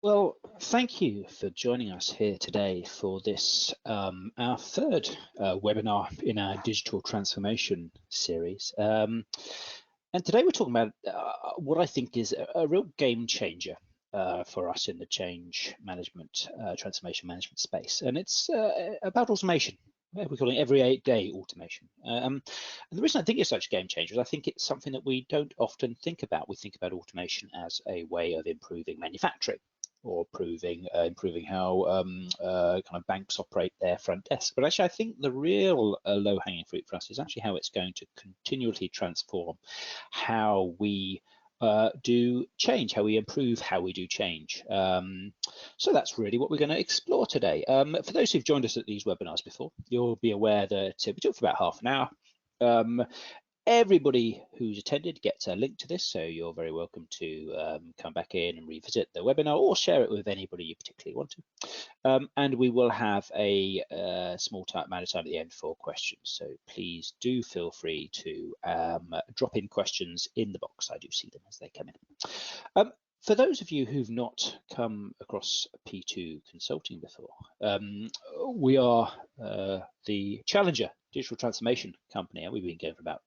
Well, thank you for joining us here today for this, our third webinar in our digital transformation series. And today we're talking about what I think is a real game changer for us in the change management, transformation management space. And it's about automation. We're calling it every day automation. And the reason I think it's such a game changer is I think it's something that we don't often think about. We think about automation as a way of improving manufacturing, or improving how kind of banks operate their front desk. But actually, I think the real low-hanging fruit for us is actually how it's going to continually transform how we do change, how we improve how we do change. So that's really what we're going to explore today. For those who've joined us at these webinars before, you'll be aware that we talk for about half an hour. Everybody who's attended gets a link to this, so you're very welcome to come back in and revisit the webinar or share it with anybody you particularly want to. And we will have a small amount of time at the end for questions, so please do feel free to drop in questions in the box. I do see them as they come in. For those of you who've not come across P2 Consulting before, we are the challenger digital transformation company, and we've been going for about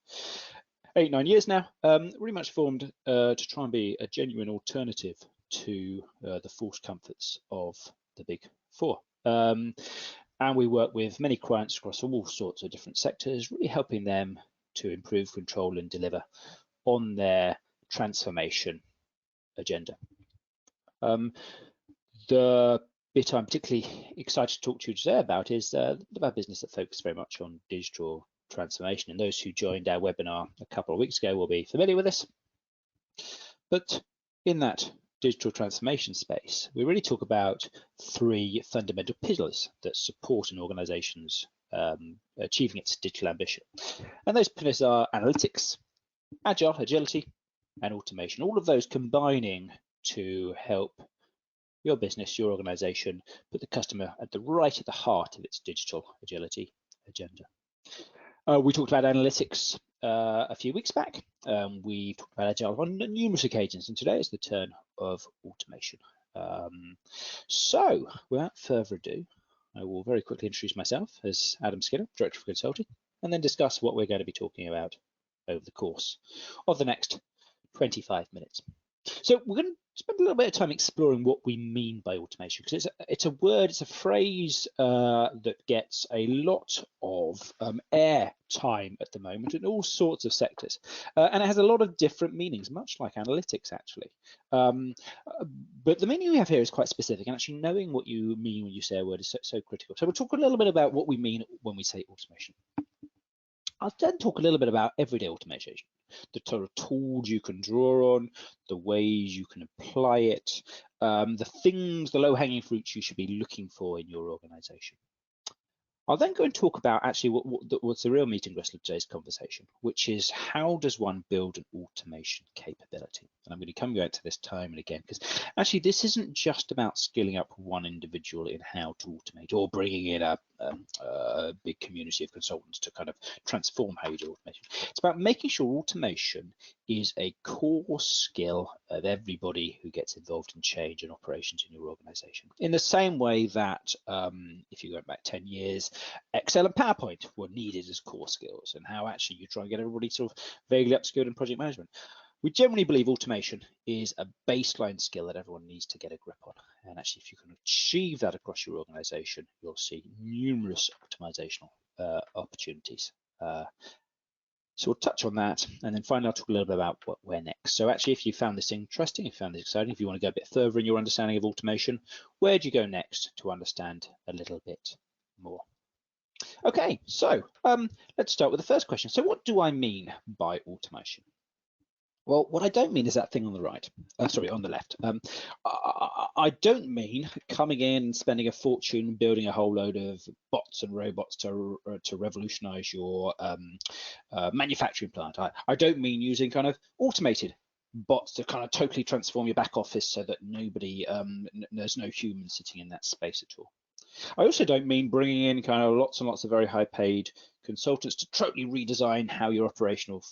8-9 years now, really much formed to try and be a genuine alternative to the forced comforts of the Big Four. And we work with many clients across all sorts of different sectors, really helping them to improve, control and deliver on their transformation agenda. The bit I'm particularly excited to talk to you today about is about business that focuses very much on digital transformation, and those who joined our webinar a couple of weeks ago will be familiar with this. But in that digital transformation space, we really talk about 3 fundamental pillars that support an organization's achieving its digital ambition, and those pillars are analytics, agility and automation, all of those combining to help your business, your organization, put the customer at the heart of its digital agility agenda. We talked about analytics a few weeks back. We talked about agile on numerous occasions, and today is the turn of automation. So without further ado, I will very quickly introduce myself as Adam Skinner, Director of Consulting, and then discuss what we're going to be talking about over the course of the next 25 minutes. So we're going to spend a little bit of time exploring what we mean by automation, because it's a word, it's a phrase that gets a lot of air time at the moment in all sorts of sectors, and it has a lot of different meanings, much like analytics actually. But the meaning we have here is quite specific, and actually knowing what you mean when you say a word is so critical. So we'll talk a little bit about what we mean when we say automation. I'll then talk a little bit about everyday automation, the sort of tools you can draw on, the ways you can apply it, the low-hanging fruits you should be looking for in your organization. I'll then go and talk about actually what's the real meat and gristle of today's conversation, which is how does one build an automation capability? And I'm going to come back to this time and again, because actually this isn't just about skilling up one individual in how to automate or bringing in a big community of consultants to kind of transform how you do automation. It's about making sure automation is a core skill of everybody who gets involved in change and operations in your organization. In the same way that if you go back 10 years, Excel and PowerPoint were needed as core skills, and how actually you try and get everybody sort of vaguely upskilled in project management. We generally believe automation is a baseline skill that everyone needs to get a grip on. And actually, if you can achieve that across your organization, you'll see numerous optimizational opportunities. So we'll touch on that, and then finally I'll talk a little bit about where next. So actually, if you found this interesting, if you found this exciting, if you want to go a bit further in your understanding of automation, where do you go next to understand a little bit more? Okay, so let's start with the first question. So what do I mean by automation? Well, what I don't mean is that thing on the right, on the left. I don't mean coming in and spending a fortune building a whole load of bots and robots to revolutionize your manufacturing plant. I don't mean using kind of automated bots to kind of totally transform your back office so that there's no human sitting in that space at all. I also don't mean bringing in kind of lots and lots of very high paid consultants to totally redesign how your operational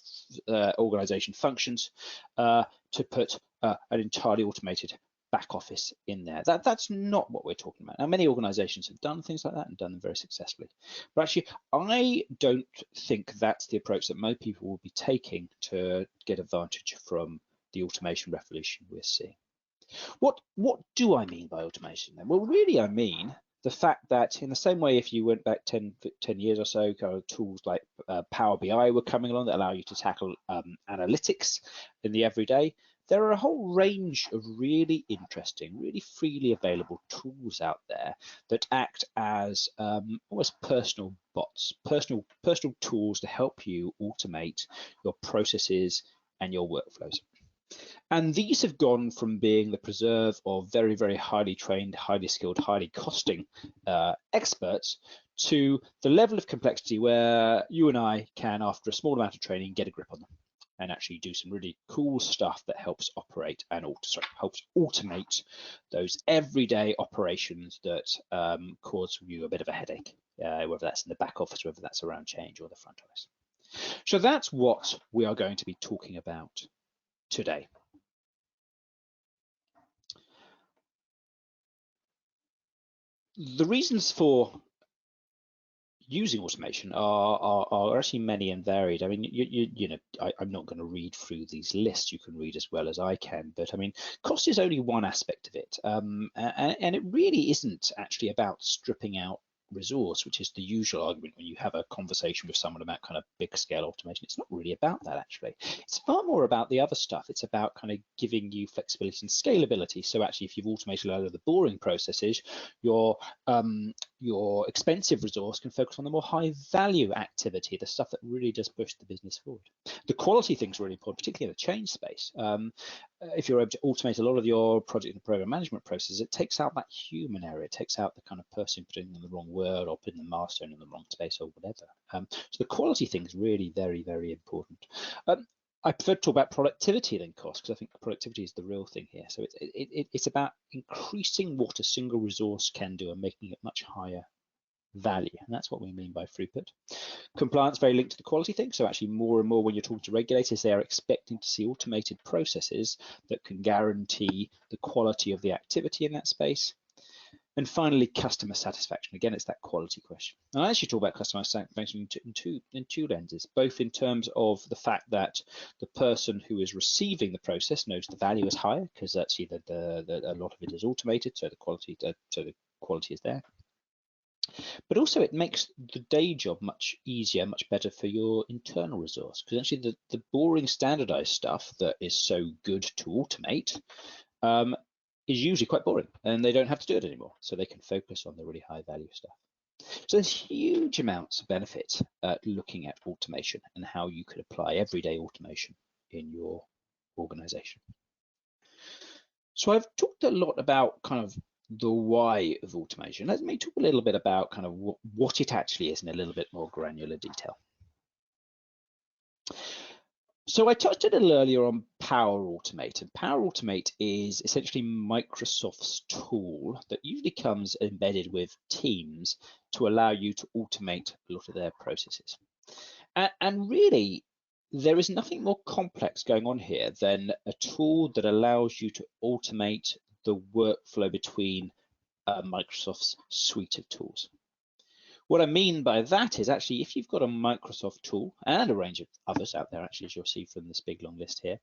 organization functions to put an entirely automated back office in there. That's not what we're talking about. Now, many organizations have done things like that and done them very successfully. But actually, I don't think that's the approach that most people will be taking to get advantage from the automation revolution we're seeing. What do I mean by automation then? Well, really, I mean the fact that in the same way, if you went back 10 years or so, kind of tools like Power BI were coming along that allow you to tackle analytics in the everyday, there are a whole range of really interesting, really freely available tools out there that act as almost personal bots, personal tools to help you automate your processes and your workflows. And these have gone from being the preserve of very, very highly trained, highly skilled, highly costing experts to the level of complexity where you and I can, after a small amount of training, get a grip on them and actually do some really cool stuff that helps operate and helps automate those everyday operations that cause you a bit of a headache, whether that's in the back office, whether that's around change or the front office. So that's what we are going to be talking about today. The reasons for using automation are actually many and varied. I mean, you know, I'm not going to read through these lists. You can read as well as I can, but I mean, cost is only one aspect of it, and it really isn't actually about stripping out resource, which is the usual argument when you have a conversation with someone about kind of big scale automation. It's not really about that, actually. It's far more about the other stuff. It's about kind of giving you flexibility and scalability. So actually, if you've automated a lot of the boring processes, your expensive resource can focus on the more high value activity, the stuff that really does push the business forward. The quality thing's really important, particularly in the change space. If you're able to automate a lot of your project and program management processes, it takes out that human error. It takes out the kind of person putting in the wrong word or putting the milestone in the wrong space or whatever. So the quality thing is really very, very important. I prefer to talk about productivity than cost, because I think productivity is the real thing here. So it's about increasing what a single resource can do and making it much higher value, and that's what we mean by throughput. Compliance very linked to the quality thing, so actually more and more when you're talking to regulators, they are expecting to see automated processes that can guarantee the quality of the activity in that space. And finally, customer satisfaction. Again, it's that quality question. And I actually talk about customer satisfaction in two lenses, both in terms of the fact that the person who is receiving the process knows the value is higher, because that's either a lot of it is automated, so the quality is there. But also it makes the day job much easier, much better for your internal resource, because actually the boring standardized stuff that is so good to automate is usually quite boring, and they don't have to do it anymore, so they can focus on the really high value stuff. So there's huge amounts of benefit looking at automation and how you could apply everyday automation in your organization. So I've talked a lot about kind of the why of automation. Let me talk a little bit about kind of what it actually is in a little bit more granular detail. So I touched a little earlier on Power Automate, and Power Automate is essentially Microsoft's tool that usually comes embedded with Teams to allow you to automate a lot of their processes. And really, there is nothing more complex going on here than a tool that allows you to automate the workflow between Microsoft's suite of tools. What I mean by that is actually if you've got a Microsoft tool and a range of others out there, actually, as you'll see from this big long list here,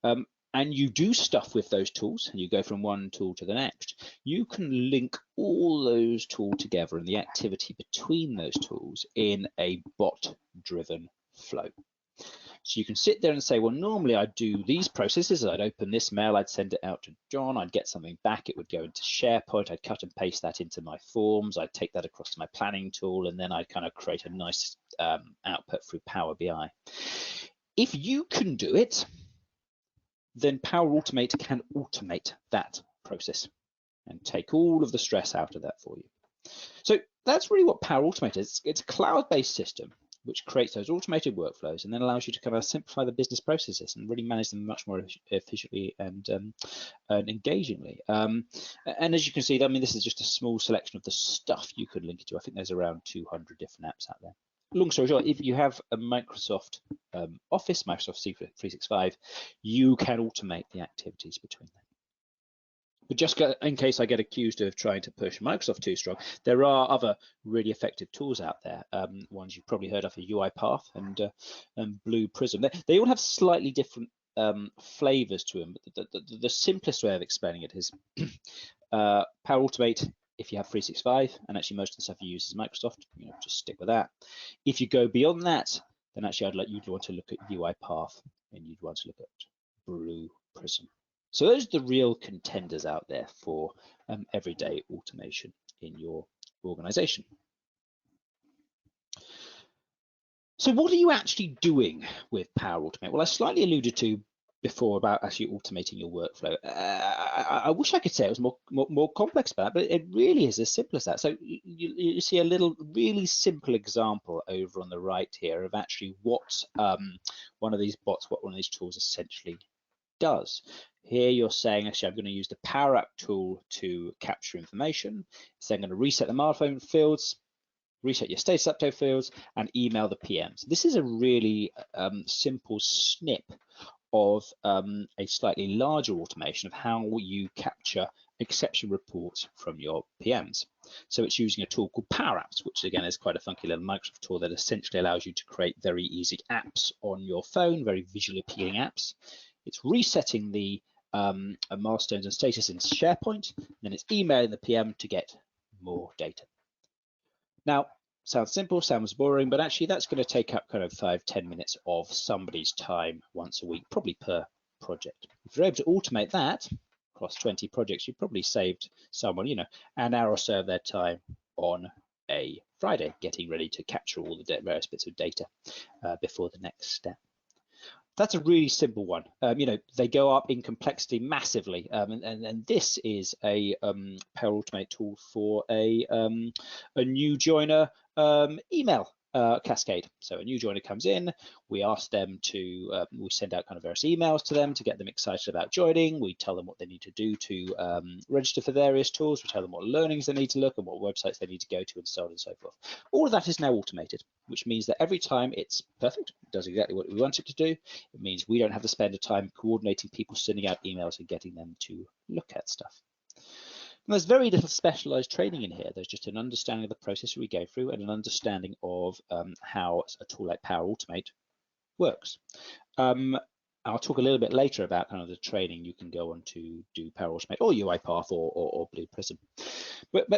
and you do stuff with those tools and you go from one tool to the next, you can link all those tools together and the activity between those tools in a bot-driven flow. So you can sit there and say, well, normally I'd do these processes. I'd open this mail, I'd send it out to John, I'd get something back, it would go into SharePoint, I'd cut and paste that into my forms, I'd take that across to my planning tool, and then I'd kind of create a nice output through Power BI. If you can do it, then Power Automate can automate that process and take all of the stress out of that for you. So that's really what Power Automate is. It's a cloud-based system which creates those automated workflows and then allows you to kind of simplify the business processes and really manage them much more efficiently and engagingly. And as you can see, I mean, this is just a small selection of the stuff you could link it to. I think there's around 200 different apps out there. Long story short, if you have a Microsoft Office, Microsoft 365, you can automate the activities between them. But just in case I get accused of trying to push Microsoft too strong, there are other really effective tools out there. Ones you've probably heard of are UiPath and Blue Prism. They all have slightly different flavors to them. But the simplest way of explaining it is Power Automate. If you have 365, and actually most of the stuff you use is Microsoft, just stick with that. If you go beyond that, then actually you'd want to look at UiPath, and you'd want to look at Blue Prism. So those are the real contenders out there for everyday automation in your organization. So what are you actually doing with Power Automate? Well, I slightly alluded to before about actually automating your workflow. I wish I could say it was more complex about that, but it really is as simple as that. So you see a little really simple example over on the right here of actually what one of these tools essentially does. Here you're saying, actually, I'm going to use the Power App tool to capture information. So I'm going to reset the milestone fields, reset your status update fields, and email the PMs. This is a really simple snip of a slightly larger automation of how you capture exception reports from your PMs. So it's using a tool called Power Apps, which again is quite a funky little Microsoft tool that essentially allows you to create very easy apps on your phone, very visually appealing apps. It's resetting the milestones and status in SharePoint, and then it's emailing the PM to get more data. Now, sounds simple, sounds boring, but actually that's going to take up kind of 5-10 minutes of somebody's time once a week, probably per project. If you're able to automate that across 20 projects, you've probably saved someone, an hour or so of their time on a Friday, getting ready to capture all the various bits of data before the next step. That's a really simple one. They go up in complexity massively, and this is a Power Automate tool for a new joiner email cascade. So a new joiner comes in, we ask them to, we send out kind of various emails to them to get them excited about joining. We tell them what they need to do to register for various tools. We tell them what learnings they need to look and what websites they need to go to, and so on and so forth. All of that is now automated, which means that every time it's perfect, it does exactly what we want it to do. It means we don't have to spend the time coordinating people sending out emails and getting them to look at stuff. And there's very little specialized training in here. There's just an understanding of the process we go through and an understanding of how a tool like Power Automate works. I'll talk a little bit later about kind of the training you can go on to do Power Automate or UiPath or Blue Prism. But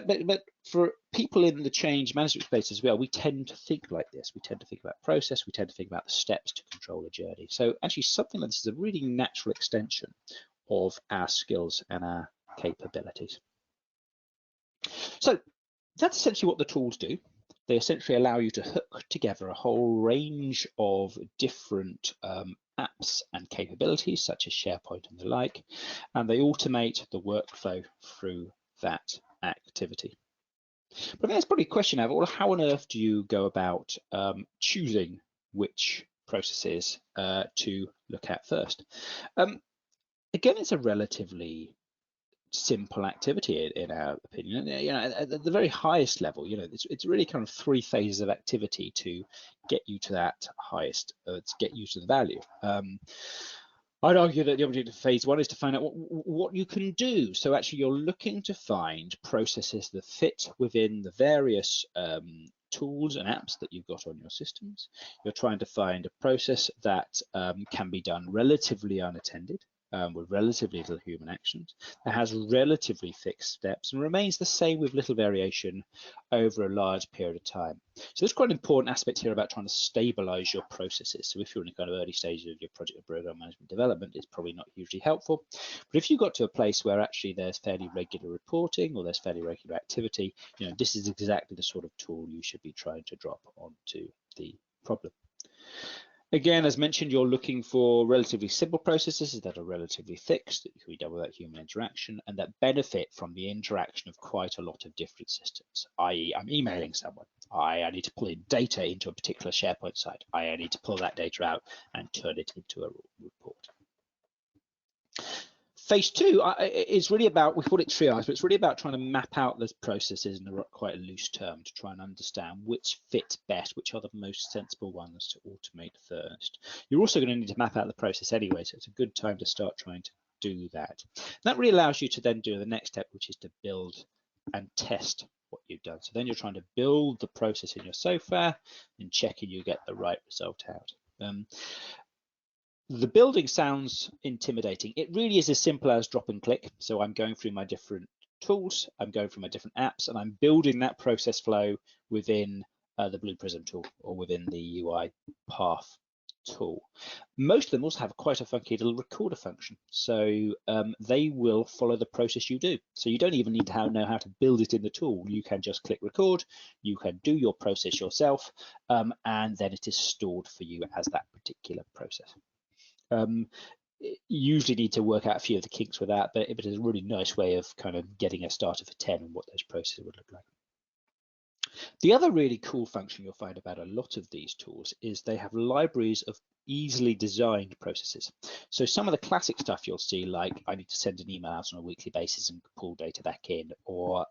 for people in the change management space as well, we tend to think like this. We tend to think about process. We tend to think about the steps to control a journey. So actually something like this is a really natural extension of our skills and our capabilities. So that's essentially what the tools do. They essentially allow you to hook together a whole range of different apps and capabilities, such as SharePoint and the like, and they automate the workflow through that activity. But I think that's probably a question now, well, how on earth do you go about choosing which processes to look at first? Again, it's a relatively simple activity in our opinion. At the very highest level, it's really kind of 3 phases of activity to get you to that highest, to get you to the value. I'd argue that the objective of phase 1 is to find out what you can do. So actually you're looking to find processes that fit within the various tools and apps that you've got on your systems. You're trying to find a process that can be done relatively unattended, with relatively little human actions, that has relatively fixed steps and remains the same with little variation over a large period of time. So there's quite an important aspect here about trying to stabilize your processes. So if you're in the kind of early stages of your project or program management development, it's probably not hugely helpful. But if you got to a place where actually there's fairly regular reporting or there's fairly regular activity, this is exactly the sort of tool you should be trying to drop onto the problem. Again, as mentioned, you're looking for relatively simple processes that are relatively fixed, that can be done without human interaction, and that benefit from the interaction of quite a lot of different systems, i.e. I'm emailing someone, I need to pull in data into a particular SharePoint site, I need to pull that data out and turn it into a report. Phase 2 is really about, we call it triage, but it's really about trying to map out those processes in quite a loose term to try and understand which fit best, which are the most sensible ones to automate first. You're also going to need to map out the process anyway, so it's a good time to start trying to do that. That really allows you to then do the next step, which is to build and test what you've done. So then you're trying to build the process in your software and checking you get the right result out. The building sounds intimidating. It really is as simple as drop and click. So I'm going through my different tools, I'm going through my different apps, and I'm building that process flow within the Blue Prism tool or within the UiPath tool. Most of them also have quite a funky little recorder function. So they will follow the process you do. So you don't even need to know how to build it in the tool. You can just click record, you can do your process yourself, and then it is stored for you as that particular process. You usually need to work out a few of the kinks with that, but it is a really nice way of kind of getting a starter for 10 and what those processes would look like. The other really cool function you'll find about a lot of these tools is they have libraries of easily designed processes. So some of the classic stuff you'll see, like I need to send an email out on a weekly basis and pull data back in, or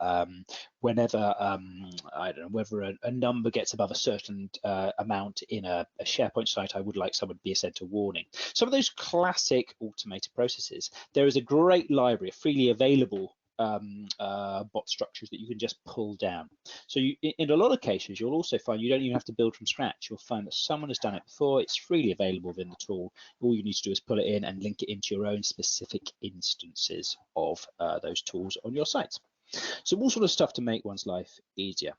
whenever I don't know, whether a number gets above a certain amount in a SharePoint site, I would like someone to be sent a warning. Some of those classic automated processes, there is a great library, a freely available bot structures that you can just pull down. So in a lot of cases, you'll also find you don't even have to build from scratch. You'll find that someone has done it before. It's freely available within the tool. All you need to do is pull it in and link it into your own specific instances of those tools on your sites. So all sort of stuff to make one's life easier.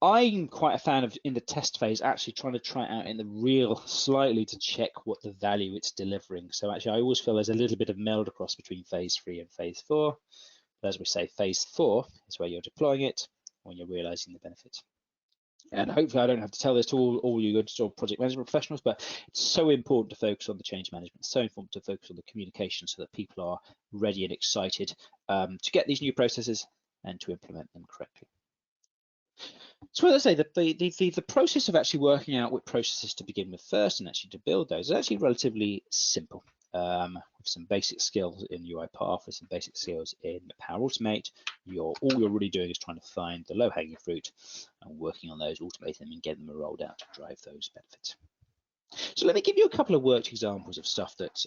I'm quite a fan of, in the test phase, actually trying to try it out in the real slightly to check what the value it's delivering. So actually, I always feel there's a little bit of meld across between phase 3 and phase 4. But as we say, phase 4 is where you're deploying it when you're realizing the benefits. And hopefully I don't have to tell this to all you good sort of project management professionals, but it's so important to focus on the change management, so important to focus on the communication so that people are ready and excited to get these new processes and to implement them correctly. So as I say, the process of actually working out what processes to begin with first and actually to build those is actually relatively simple. With some basic skills in UiPath, with some basic skills in Power Automate, all you're really doing is trying to find the low-hanging fruit and working on those, automating them and getting them rolled out to drive those benefits. So let me give you a couple of worked examples of stuff that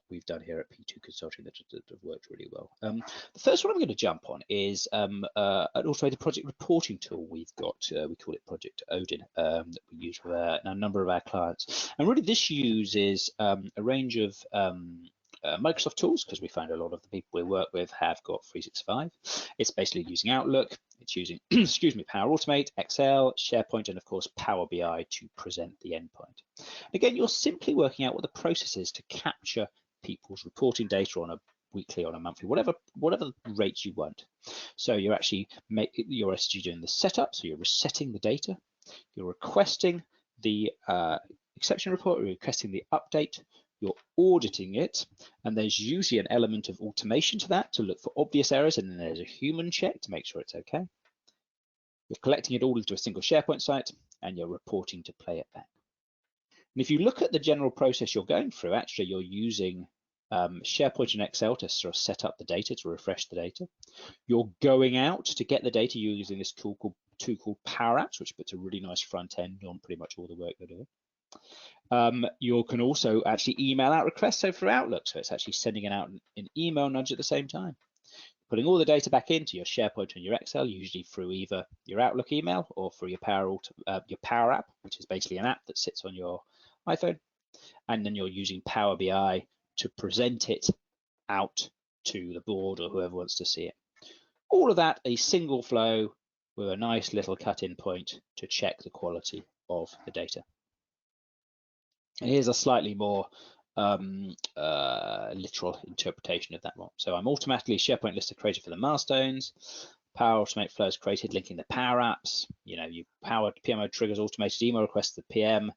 we've done here at P2 Consulting that have worked really well. The first one I'm going to jump on is an automated project reporting tool we've got. We call it Project Odin, that we use with a number of our clients. And really this uses a range of Microsoft tools, because we find a lot of the people we work with have got 365. It's basically using Outlook, it's using, excuse me, Power Automate, Excel, SharePoint, and of course Power BI to present the endpoint. Again, you're simply working out what the process is to capture people's reporting data on a weekly, on a monthly, whatever rates you want. So you're actually doing the setup, so you're resetting the data, you're requesting the exception report, you're requesting the update, you're auditing it, and there's usually an element of automation to that to look for obvious errors, and then there's a human check to make sure it's okay. You're collecting it all into a single SharePoint site, and you're reporting to play it back. And if you look at the general process you're going through, actually you're using SharePoint and Excel to sort of set up the data, to refresh the data. You're going out to get the data using this tool called Power Apps, which puts a really nice front end on pretty much all the work you're doing. You can also actually email out requests through Outlook, so it's actually sending it out an email nudge at the same time. Putting all the data back into your SharePoint and your Excel, usually through either your Outlook email or through your Power App, which is basically an app that sits on your iPhone, and then you're using Power BI to present it out to the board or whoever wants to see it. All of that a single flow with a nice little cut-in point to check the quality of the data. And here's a slightly more literal interpretation of that one. So I'm automatically SharePoint list created for the milestones. Power Automate flows created linking the Power Apps. You know, PMO triggers automated email requests to the PM.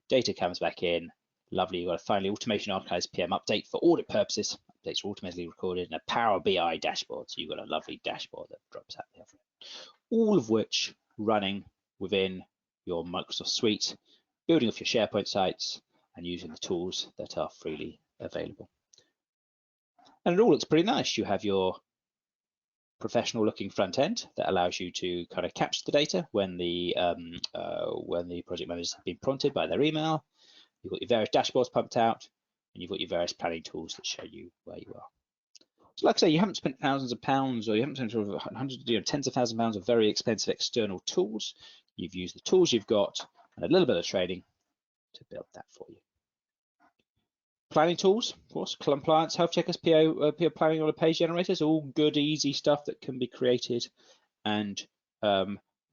Data comes back in. Lovely. You've got a finally automation archives PM update for audit purposes. Updates are automatically recorded in a Power BI dashboard. So you've got a lovely dashboard that drops out the other end. All of which running within your Microsoft suite, building off your SharePoint sites and using the tools that are freely available. And it all looks pretty nice. You have your professional looking front end that allows you to kind of capture the data when the project managers have been prompted by their email. You've got your various dashboards pumped out. and you've got your various planning tools that show you where you are. So like I say, you haven't spent thousands of pounds, or you haven't spent sort of hundreds, tens of thousands of pounds of very expensive external tools. You've used the tools you've got and a little bit of training to build that for you. Planning tools, of course, compliance, health checkers, PO planning on a page generators, all good, easy stuff that can be created and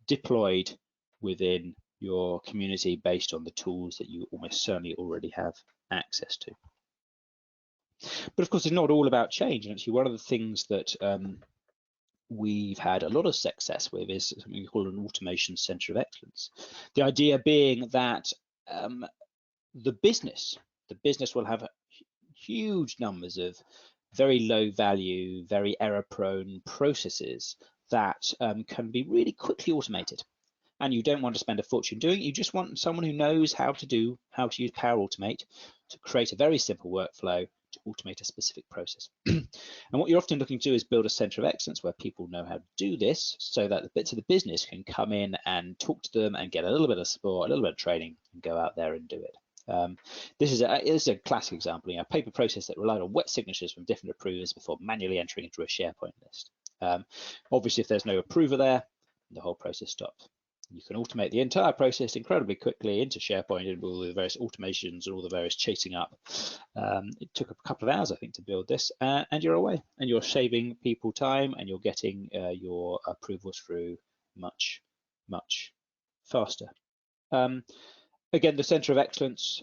deployed within your community based on the tools that you almost certainly already have access to. But of course, it's not all about change. And actually, one of the things that we've had a lot of success with is something we call an automation center of excellence. The idea being that the business will have huge numbers of very low value, very error prone processes that can be really quickly automated. And you don't want to spend a fortune doing it. You just want someone who knows how to use Power Automate to create a very simple workflow to automate a specific process. And what you're often looking to do is build a center of excellence where people know how to do this, so that the bits of the business can come in and talk to them and get a little bit of support, a little bit of training, and go out there and do it. This is a classic example, a paper process that relied on wet signatures from different approvers before manually entering into a SharePoint list. Obviously, if there's no approver there, the whole process stops. You can automate the entire process incredibly quickly into SharePoint and all the various automations and all the various chasing up. It took a couple of hours, I think, to build this, and you're away. And you're saving people time, and you're getting your approvals through much, much faster. Again, the Center of Excellence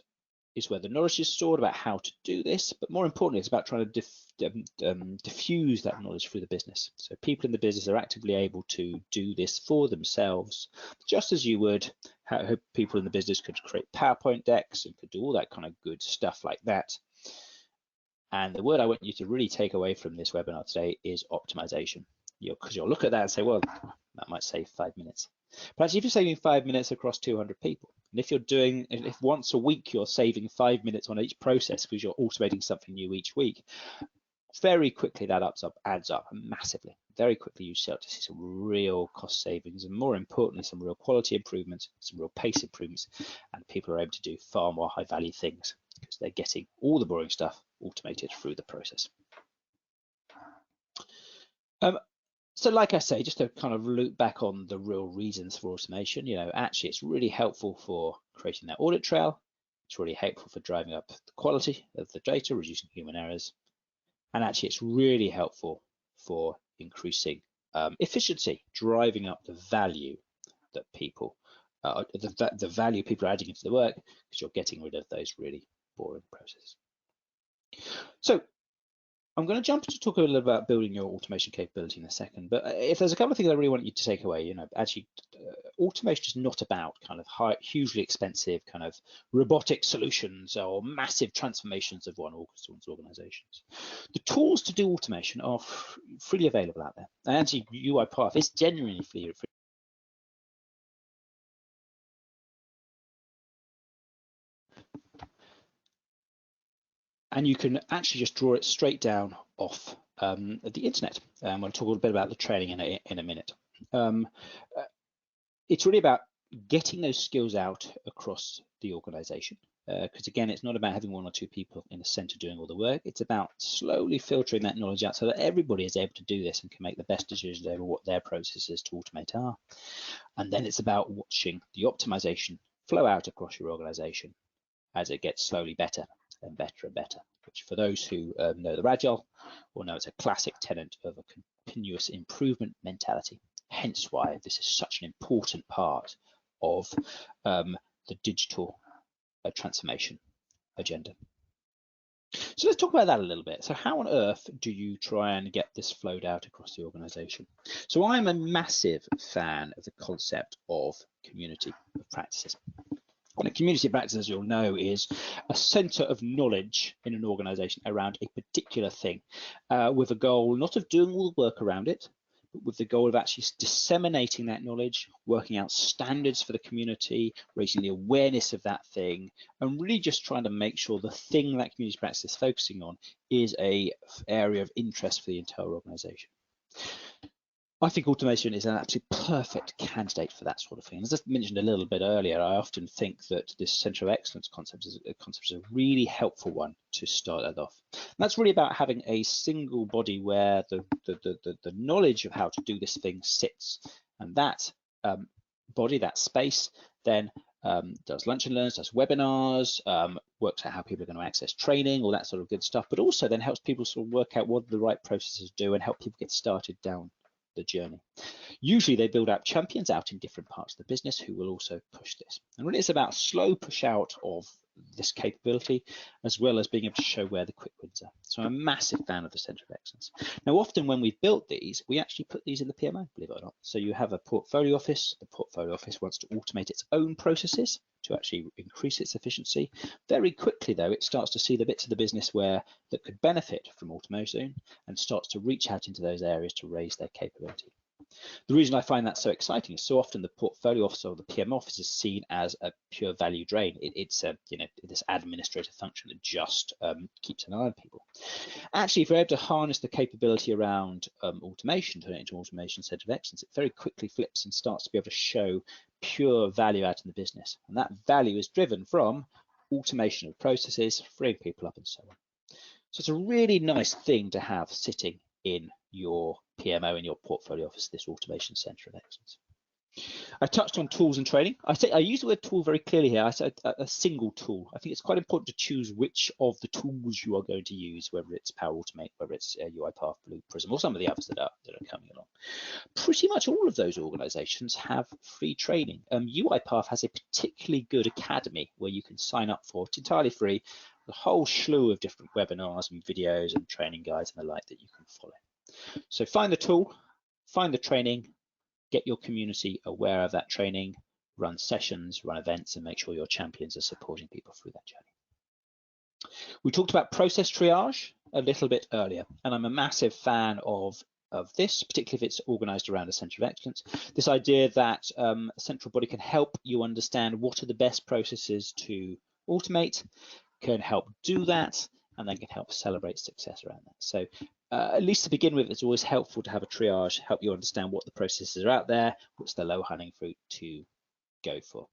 is where the knowledge is stored about how to do this, but more importantly, it's about trying to diffuse that knowledge through the business. So people in the business are actively able to do this for themselves, just as you would hope people in the business could create PowerPoint decks and could do all that kind of good stuff like that. And the word I want you to really take away from this webinar today is optimization. Because you'll look at that and say, well, that might save 5 minutes. But actually, if you're saving 5 minutes across 200 people, and if once a week you're saving 5 minutes on each process because you're automating something new each week, very quickly that adds up massively. Very quickly you start to see some real cost savings, and more importantly, some real quality improvements, some real pace improvements, and people are able to do far more high value things because they're getting all the boring stuff automated through the process. So like I say, just to kind of loop back on the real reasons for automation, actually it's really helpful for creating that audit trail. It's really helpful for driving up the quality of the data, reducing human errors. And actually it's really helpful for increasing efficiency, driving up the value that people, the value people are adding into the work, because you're getting rid of those really boring processes. So I'm going to jump to talk a little about building your automation capability in a second, but if there's a couple of things I really want you to take away, actually automation is not about kind of hugely expensive kind of robotic solutions or massive transformations of one's organizations. The tools to do automation are freely available out there. And actually UiPath is genuinely free. And you can actually just draw it straight down off the internet. And we'll talk a little bit about the training in a minute. It's really about getting those skills out across the organization. Because again, it's not about having one or two people in the center doing all the work. It's about slowly filtering that knowledge out so that everybody is able to do this and can make the best decisions over what their processes to automate are. And then it's about watching the optimization flow out across your organization as it gets slowly better and better and better, which for those who know the Agile will know it's a classic tenet of a continuous improvement mentality. Hence why this is such an important part of the digital transformation agenda. So let's talk about that a little bit. So how on earth do you try and get this flowed out across the organization? So I'm a massive fan of the concept of community of practices. And a community of practice, as you'll know, is a center of knowledge in an organization around a particular thing, with a goal not of doing all the work around it, but with the goal of actually disseminating that knowledge, working out standards for the community, raising the awareness of that thing, and really just trying to make sure the thing that community practice is focusing on is an area of interest for the entire organization. I think automation is an absolutely perfect candidate for that sort of thing. As I mentioned a little bit earlier, I often think that this Centre of Excellence concept is a really helpful one to start that off. And that's really about having a single body where the knowledge of how to do this thing sits. And that body, that space, then does lunch and learns, does webinars, works out how people are going to access training, all that sort of good stuff, but also then helps people sort of work out what the right processes do and help people get started down the journey. Usually they build out champions out in different parts of the business who will also push this. And really it's about slow push out of this capability, as well as being able to show where the quick wins are. So I'm a massive fan of the Centre of Excellence. Now, often when we've built these, we actually put these in the PMO, believe it or not. So you have a portfolio office. The portfolio office wants to automate its own processes to actually increase its efficiency. Very quickly, though, it starts to see the bits of the business that could benefit from automation and starts to reach out into those areas to raise their capability. The reason I find that so exciting is so often the portfolio office or the PM office is seen as a pure value drain. It's a this administrative function that just keeps an eye on people. Actually, if we're able to harness the capability around automation, turn it into automation Centre of Excellence, it very quickly flips and starts to be able to show pure value out in the business. And that value is driven from automation of processes, freeing people up and so on. So it's a really nice thing to have sitting in your PMO in your portfolio office, this automation Centre of Excellence. I touched on tools and training. I use the word tool very clearly here. I said a single tool. I think it's quite important to choose which of the tools you are going to use, whether it's Power Automate, whether it's UiPath, Blue Prism, or some of the others that are coming along. Pretty much all of those organizations have free training. UiPath has a particularly good academy where you can sign up for. It's entirely free. A whole slew of different webinars and videos and training guides and the like that you can follow. So find the tool, find the training, get your community aware of that training, run sessions, run events, and make sure your champions are supporting people through that journey. We talked about process triage a little bit earlier, and I'm a massive fan of this, particularly if it's organized around a Centre of Excellence. This idea that a central body can help you understand what are the best processes to automate, can help do that, and then can help celebrate success around that. So at least to begin with, it's always helpful to have a triage, help you understand what the processes are out there, what's the low-hanging fruit to go for.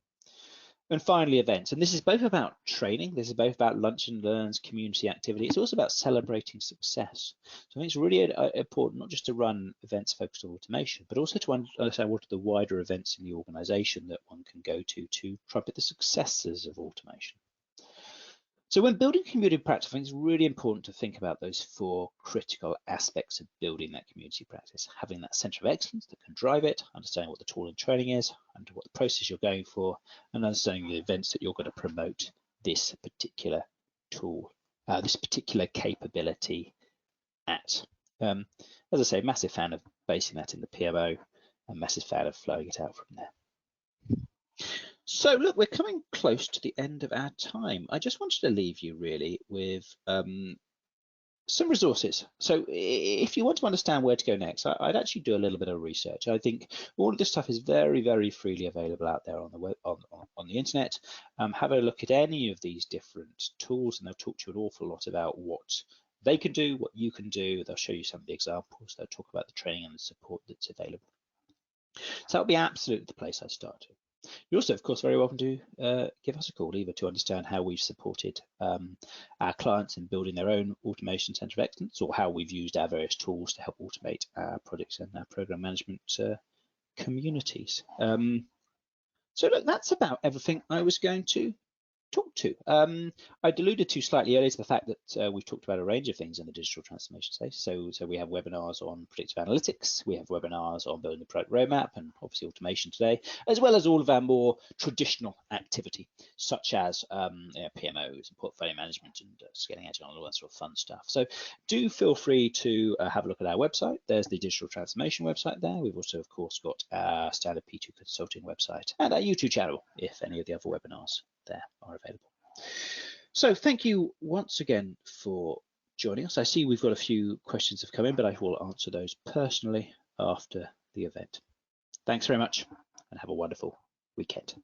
And finally, events. And this is both about training, this is both about lunch and learns, community activity. It's also about celebrating success. So I think it's really important not just to run events focused on automation, but also to understand what are the wider events in the organization that one can go to trumpet the successes of automation. So when building community practice, I think it's really important to think about those four critical aspects of building that community practice. Having that Centre of Excellence that can drive it, understanding what the tool and training is, and what the process you're going for, and understanding the events that you're going to promote this particular tool, this particular capability at. As I say, massive fan of basing that in the PMO, and massive fan of flowing it out from there. So look, we're coming close to the end of our time. I just wanted to leave you really with some resources. So if you want to understand where to go next, I'd actually do a little bit of research. I think all of this stuff is very, very freely available out there on the web, on the internet. Have a look at any of these different tools, and they'll talk to you an awful lot about what they can do, what you can do. They'll show you some of the examples. They'll talk about the training and the support that's available. So that'll be absolutely the place I start. You're also, of course, very welcome to give us a call, either to understand how we've supported our clients in building their own automation Centre of Excellence, or how we've used our various tools to help automate our projects and our program management communities. So look, that's about everything I was going to talk to. I alluded to slightly earlier to the fact that we've talked about a range of things in the digital transformation space. So we have webinars on predictive analytics, we have webinars on building the product roadmap, and obviously automation today, as well as all of our more traditional activity, such as PMOs and portfolio management and scaling agile and all that sort of fun stuff. So do feel free to have a look at our website. There's the digital transformation website there. We've also, of course, got our standard P2 consulting website and our YouTube channel, if any of the other webinars there are available. So thank you once again for joining us. I see we've got a few questions have come in, but I will answer those personally after the event. Thanks very much and have a wonderful weekend.